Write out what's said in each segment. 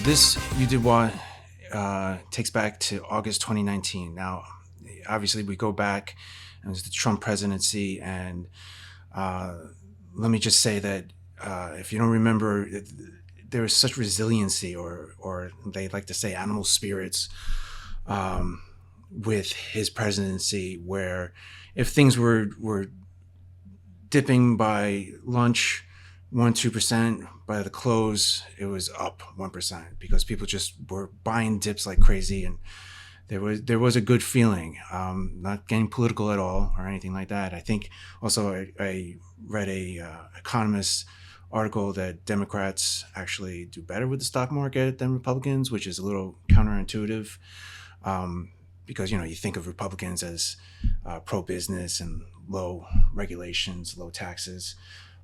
this you did what takes back to August 2019. Now, obviously, we go back, and it was the Trump presidency, and uh, let me just say that if you don't remember, there was such resiliency, or they like to say animal spirits, um, with his presidency, where if things were dipping by lunch 1-2%, by the close it was up 1%, because people just were buying dips like crazy, and there was a good feeling. Not getting political at all or anything like that. I think also I read a economist article that Democrats actually do better with the stock market than Republicans, which is a little counterintuitive, because you think of Republicans as pro-business and low regulations, low taxes.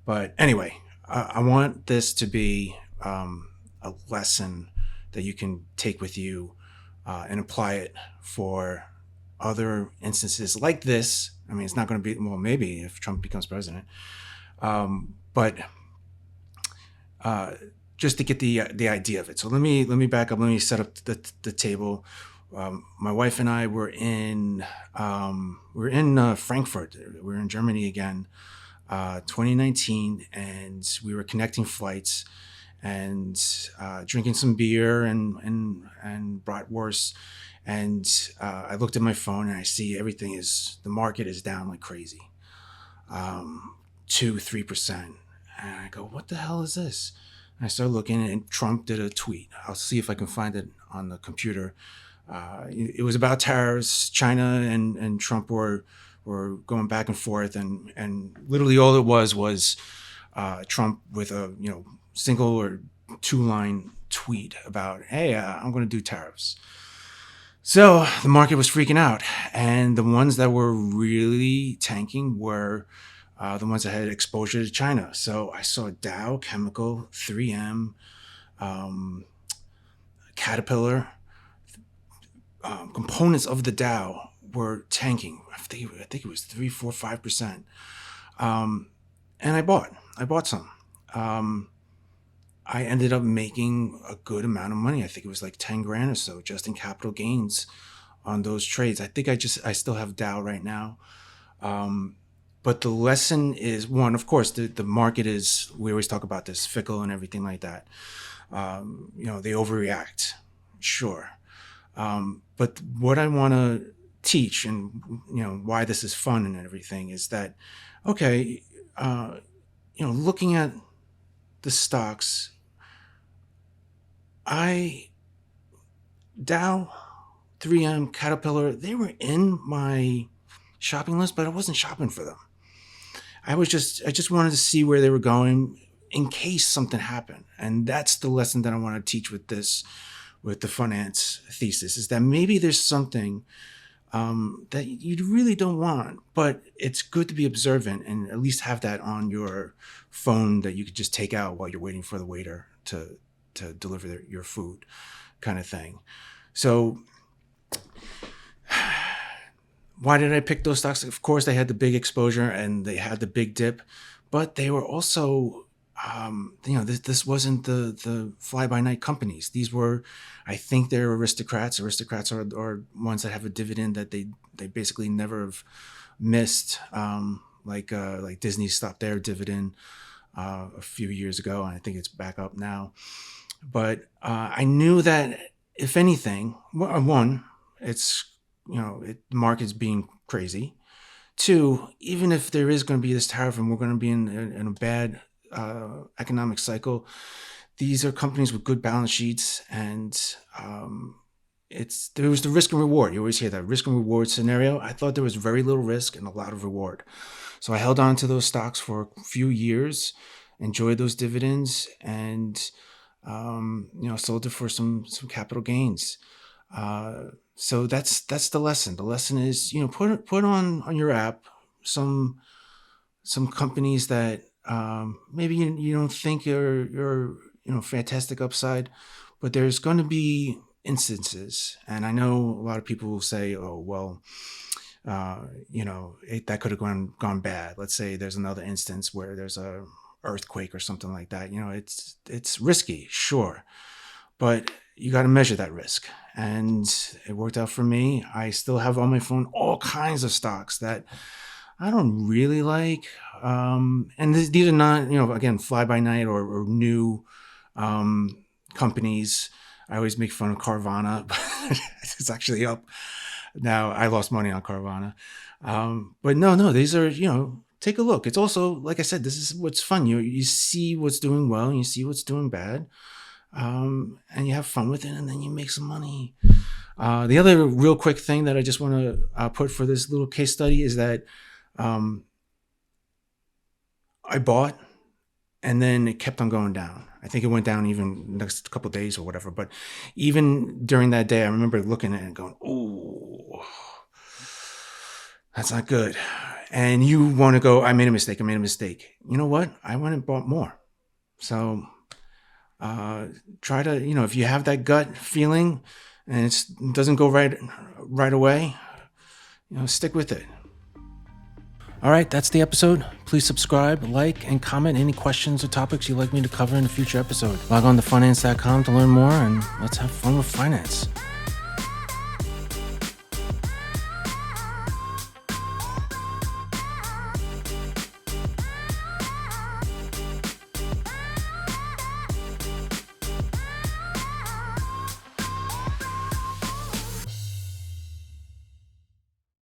But anyway, I want this to be a lesson that you can take with you and apply it for other instances like this. I mean, it's not going to be, well, maybe if Trump becomes president, but just to get the idea of it. So let me back up. Let me set up the table. My wife and I were in Frankfurt. We were in Germany again, 2019, and we were connecting flights and drinking some beer and bratwurst. And I looked at my phone and I see the market is down like crazy, 2-3%. And I go, what the hell is this? And I started looking, and Trump did a tweet. I'll see if I can find it on the computer. It was about tariffs. China and Trump were going back and forth, and literally all it was Trump with a single or two-line tweet about, hey, I'm going to do tariffs. So the market was freaking out, and the ones that were really tanking were the ones that had exposure to China. So I saw Dow Chemical, 3M, Caterpillar, components of the Dow were tanking. I think it was 3, 4, 5%. And I bought some. I ended up making a good amount of money. I think it was like 10 grand or so just in capital gains on those trades. I think I still have Dow right now. But the lesson is, one, of course, the market is, we always talk about this, fickle and everything like that. They overreact, sure. But what I want to teach, and why this is fun and everything, is that, okay, looking at the stocks, Dow, 3M, Caterpillar, they were in my shopping list, but I wasn't shopping for them. I just wanted to see where they were going in case something happened. And that's the lesson that I want to teach with the finance thesis, is that maybe there's something that you really don't want, but it's good to be observant and at least have that on your phone that you could just take out while you're waiting for the waiter to deliver your food, kind of thing. So why did I pick those stocks? Of course, they had the big exposure and they had the big dip, but they were also, this wasn't the fly-by-night companies. These were, I think they're aristocrats. Aristocrats are ones that have a dividend that they basically never have missed. Like Disney stopped their dividend a few years ago, and I think it's back up now. But I knew that if anything, one, it's the market's being crazy. Two, even if there is going to be this tariff and we're going to be in a bad economic cycle, these are companies with good balance sheets, and there was the risk and reward. You always hear that risk and reward scenario. I thought there was very little risk and a lot of reward, so I held on to those stocks for a few years, enjoyed those dividends, and sold it for some capital gains. So that's the lesson. The lesson is, put on your app some companies that maybe you don't think are fantastic upside, but there's going to be instances. And I know a lot of people will say, oh, well, that could have gone bad. Let's say there's another instance where there's a earthquake or something like that. It's risky, sure. but you got to measure that risk. And it worked out for me. I still have on my phone all kinds of stocks that I don't really like. And these are not, again, fly by night or new companies. I always make fun of Carvana, but it's actually up now. I lost money on Carvana. But no, these are, take a look. It's also, like I said, this is what's fun. You see what's doing well and you see what's doing bad. And you have fun with it, and then you make some money. The other real quick thing that I just want to put for this little case study is that I bought, and then it kept on going down. I think it went down even next couple of days or whatever. But even during that day, I remember looking at it and going, "Oh, that's not good." And you want to go, I made a mistake. You know what? I went and bought more. So try to, if you have that gut feeling and it doesn't go right away, stick with it. All right, that's the episode. Please subscribe, like, and comment any questions or topics you'd like me to cover in a future episode. Log on to finance.com to learn more, and let's have fun with finance.